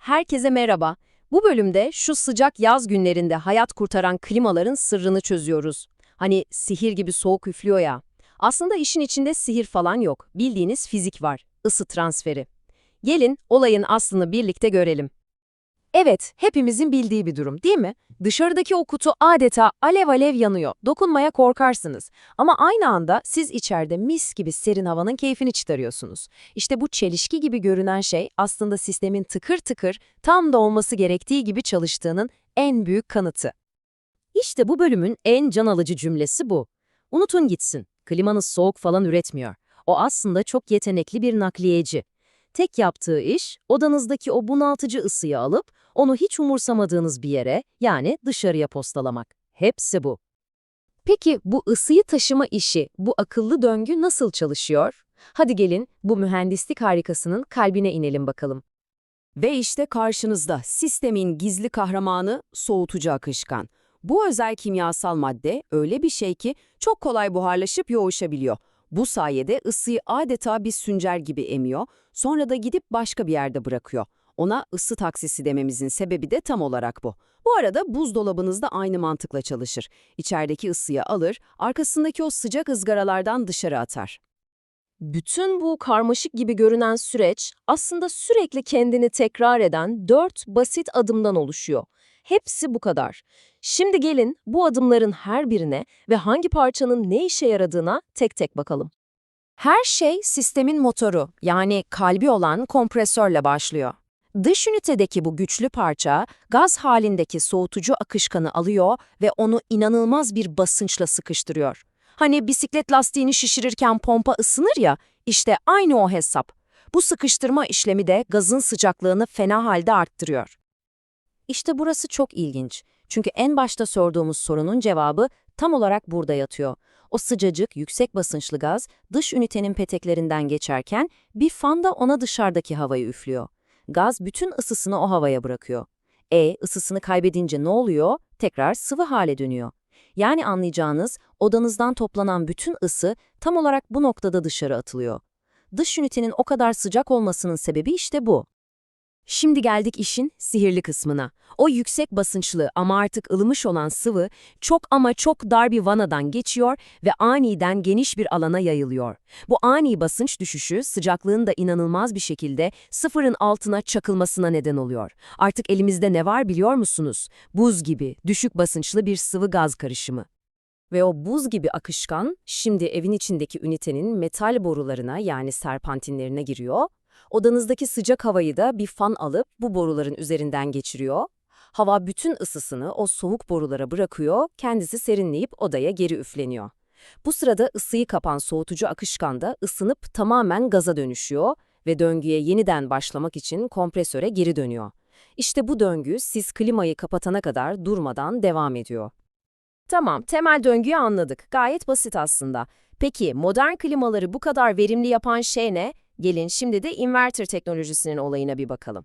Herkese merhaba. Bu bölümde şu sıcak yaz günlerinde hayat kurtaran klimaların sırrını çözüyoruz. Hani sihir gibi soğuk üflüyor ya. Aslında işin içinde sihir falan yok. Bildiğiniz fizik var, ısı transferi. Gelin olayın aslını birlikte görelim. Evet, hepimizin bildiği bir durum, değil mi? Dışarıdaki o kutu adeta alev alev yanıyor. Dokunmaya korkarsınız. Ama aynı anda siz içeride mis gibi serin havanın keyfini çıkarıyorsunuz. İşte bu çelişki gibi görünen şey aslında sistemin tıkır tıkır tam da olması gerektiği gibi çalıştığının en büyük kanıtı. İşte bu bölümün en can alıcı cümlesi bu. Unutun gitsin. Klimanız soğuk falan üretmiyor. O aslında çok yetenekli bir nakliyeci. Tek yaptığı iş, odanızdaki o bunaltıcı ısıyı alıp onu hiç umursamadığınız bir yere, yani dışarıya postalamak. Hepsi bu. Peki bu ısıyı taşıma işi, bu akıllı döngü nasıl çalışıyor? Hadi gelin bu mühendislik harikasının kalbine inelim bakalım. Ve işte karşınızda sistemin gizli kahramanı soğutucu akışkan. Bu özel kimyasal madde öyle bir şey ki çok kolay buharlaşıp yoğuşabiliyor. Bu sayede ısıyı adeta bir süncer gibi emiyor, sonra da gidip başka bir yerde bırakıyor. Ona ısı taksisi dememizin sebebi de tam olarak bu. Bu arada buzdolabınız da aynı mantıkla çalışır. İçerideki ısıyı alır, arkasındaki o sıcak ızgaralardan dışarı atar. Bütün bu karmaşık gibi görünen süreç aslında sürekli kendini tekrar eden 4 basit adımdan oluşuyor. Hepsi bu kadar. Şimdi gelin bu adımların her birine ve hangi parçanın ne işe yaradığına tek tek bakalım. Her şey sistemin motoru, yani kalbi olan kompresörle başlıyor. Dış ünitedeki bu güçlü parça, gaz halindeki soğutucu akışkanı alıyor ve onu inanılmaz bir basınçla sıkıştırıyor. Hani bisiklet lastiğini şişirirken pompa ısınır ya, işte aynı o hesap. Bu sıkıştırma işlemi de gazın sıcaklığını fena halde arttırıyor. İşte burası çok ilginç. Çünkü en başta sorduğumuz sorunun cevabı tam olarak burada yatıyor. O sıcacık, yüksek basınçlı gaz dış ünitenin peteklerinden geçerken bir fan da ona dışarıdaki havayı üflüyor. Gaz bütün ısısını o havaya bırakıyor. Isısını kaybedince ne oluyor? Tekrar sıvı hale dönüyor. Yani anlayacağınız, odanızdan toplanan bütün ısı tam olarak bu noktada dışarı atılıyor. Dış ünitenin o kadar sıcak olmasının sebebi işte bu. Şimdi geldik işin sihirli kısmına. O yüksek basınçlı ama artık ılımış olan sıvı çok ama çok dar bir vanadan geçiyor ve aniden geniş bir alana yayılıyor. Bu ani basınç düşüşü sıcaklığın da inanılmaz bir şekilde sıfırın altına çakılmasına neden oluyor. Artık elimizde ne var biliyor musunuz? Buz gibi düşük basınçlı bir sıvı gaz karışımı. Ve o buz gibi akışkan şimdi evin içindeki ünitenin metal borularına, yani serpantinlerine giriyor. Odanızdaki sıcak havayı da bir fan alıp bu boruların üzerinden geçiriyor. Hava bütün ısısını o soğuk borulara bırakıyor, kendisi serinleyip odaya geri üfleniyor. Bu sırada ısıyı kapan soğutucu akışkan da ısınıp tamamen gaza dönüşüyor ve döngüye yeniden başlamak için kompresöre geri dönüyor. İşte bu döngü siz klimayı kapatana kadar durmadan devam ediyor. Tamam, temel döngüyü anladık. Gayet basit aslında. Peki, modern klimaları bu kadar verimli yapan şey ne? Gelin şimdi de inverter teknolojisinin olayına bir bakalım.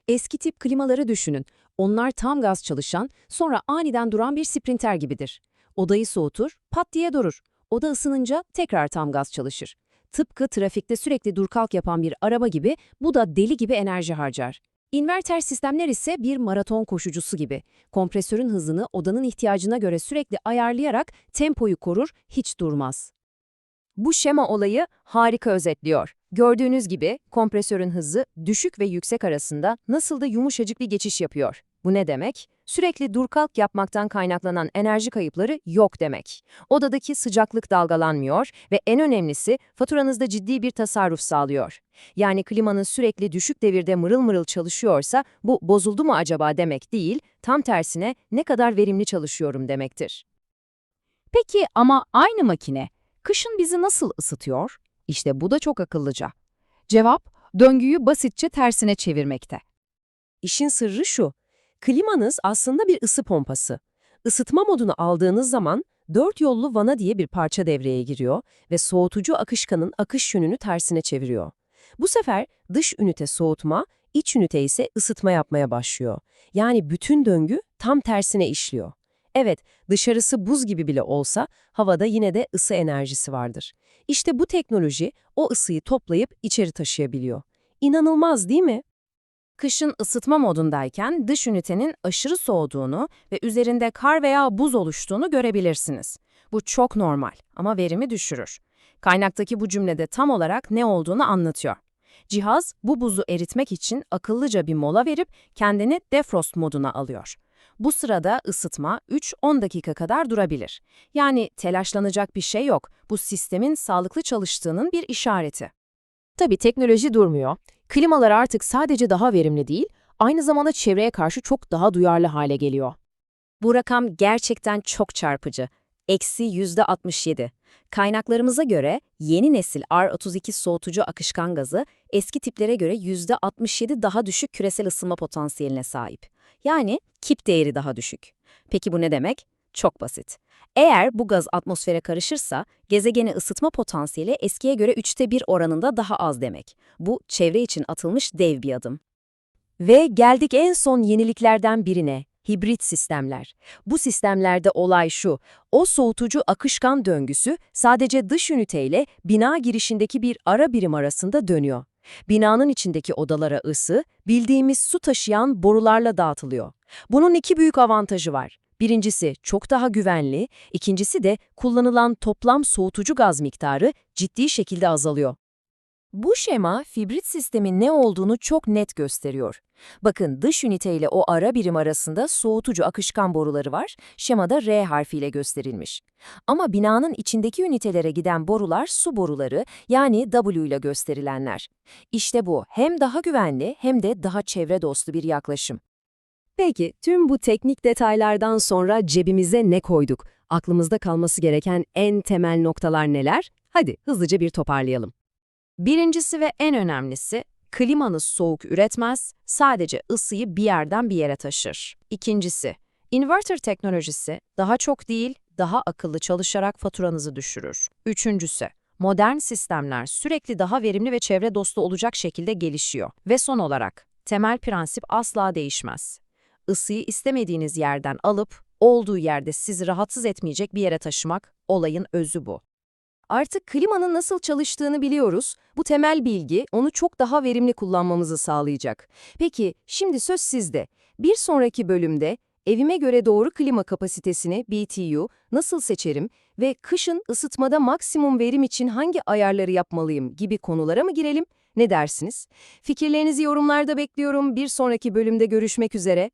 Eski tip klimaları düşünün. Onlar tam gaz çalışan, sonra aniden duran bir sprinter gibidir. Odayı soğutur, pat diye durur. Oda ısınınca tekrar tam gaz çalışır. Tıpkı trafikte sürekli dur kalk yapan bir araba gibi bu da deli gibi enerji harcar. İnverter sistemler ise bir maraton koşucusu gibi. Kompresörün hızını odanın ihtiyacına göre sürekli ayarlayarak tempoyu korur, hiç durmaz. Bu şema olayı harika özetliyor. Gördüğünüz gibi kompresörün hızı düşük ve yüksek arasında nasıl da yumuşacık bir geçiş yapıyor. Bu ne demek? Sürekli dur kalk yapmaktan kaynaklanan enerji kayıpları yok demek. Odadaki sıcaklık dalgalanmıyor ve en önemlisi faturanızda ciddi bir tasarruf sağlıyor. Yani klimanın sürekli düşük devirde mırıl mırıl çalışıyorsa bu bozuldu mu acaba demek değil, tam tersine ne kadar verimli çalışıyorum demektir. Peki ama aynı makine kışın bizi nasıl ısıtıyor? İşte bu da çok akıllıca. Cevap, döngüyü basitçe tersine çevirmekte. İşin sırrı şu, klimanız aslında bir ısı pompası. Isıtma modunu aldığınız zaman 4 yollu vana diye bir parça devreye giriyor ve soğutucu akışkanın akış yönünü tersine çeviriyor. Bu sefer dış ünite soğutma, iç ünite ise ısıtma yapmaya başlıyor. Yani bütün döngü tam tersine işliyor. Evet, dışarısı buz gibi bile olsa havada yine de ısı enerjisi vardır. İşte bu teknoloji o ısıyı toplayıp içeri taşıyabiliyor. İnanılmaz değil mi? Kışın ısıtma modundayken dış ünitenin aşırı soğuduğunu ve üzerinde kar veya buz oluştuğunu görebilirsiniz. Bu çok normal ama verimi düşürür. Kaynaktaki bu cümlede tam olarak ne olduğunu anlatıyor. Cihaz bu buzu eritmek için akıllıca bir mola verip kendini defrost moduna alıyor. Bu sırada ısıtma 3-10 dakika kadar durabilir. Yani telaşlanacak bir şey yok. Bu sistemin sağlıklı çalıştığının bir işareti. Tabii teknoloji durmuyor. Klimalar artık sadece daha verimli değil, aynı zamanda çevreye karşı çok daha duyarlı hale geliyor. Bu rakam gerçekten çok çarpıcı. -67. Kaynaklarımıza göre yeni nesil R32 soğutucu akışkan gazı eski tiplere göre %67 daha düşük küresel ısınma potansiyeline sahip. Yani kip değeri daha düşük. Peki bu ne demek? Çok basit. Eğer bu gaz atmosfere karışırsa gezegeni ısıtma potansiyeli eskiye göre 1/3 oranında daha az demek. Bu çevre için atılmış dev bir adım. Ve geldik en son yeniliklerden birine, hibrit sistemler. Bu sistemlerde olay şu, o soğutucu akışkan döngüsü sadece dış üniteyle bina girişindeki bir ara birim arasında dönüyor. Binanın içindeki odalara ısı, bildiğimiz su taşıyan borularla dağıtılıyor. Bunun iki büyük avantajı var. Birincisi çok daha güvenli, ikincisi de kullanılan toplam soğutucu gaz miktarı ciddi şekilde azalıyor. Bu şema hibrit sistemin ne olduğunu çok net gösteriyor. Bakın dış ünite ile o ara birim arasında soğutucu akışkan boruları var, şemada R harfiyle gösterilmiş. Ama binanın içindeki ünitelere giden borular su boruları, yani W ile gösterilenler. İşte bu hem daha güvenli hem de daha çevre dostu bir yaklaşım. Peki tüm bu teknik detaylardan sonra cebimize ne koyduk? Aklımızda kalması gereken en temel noktalar neler? Hadi hızlıca bir toparlayalım. Birincisi ve en önemlisi, klimanız soğuk üretmez, sadece ısıyı bir yerden bir yere taşır. İkincisi, inverter teknolojisi daha çok değil, daha akıllı çalışarak faturanızı düşürür. Üçüncüsü, modern sistemler sürekli daha verimli ve çevre dostu olacak şekilde gelişiyor. Ve son olarak, temel prensip asla değişmez. Isıyı istemediğiniz yerden alıp, olduğu yerde sizi rahatsız etmeyecek bir yere taşımak, olayın özü bu. Artık klimanın nasıl çalıştığını biliyoruz. Bu temel bilgi onu çok daha verimli kullanmamızı sağlayacak. Peki, şimdi söz sizde. Bir sonraki bölümde evime göre doğru klima kapasitesini BTU nasıl seçerim ve kışın ısıtmada maksimum verim için hangi ayarları yapmalıyım gibi konulara mı girelim? Ne dersiniz? Fikirlerinizi yorumlarda bekliyorum. Bir sonraki bölümde görüşmek üzere.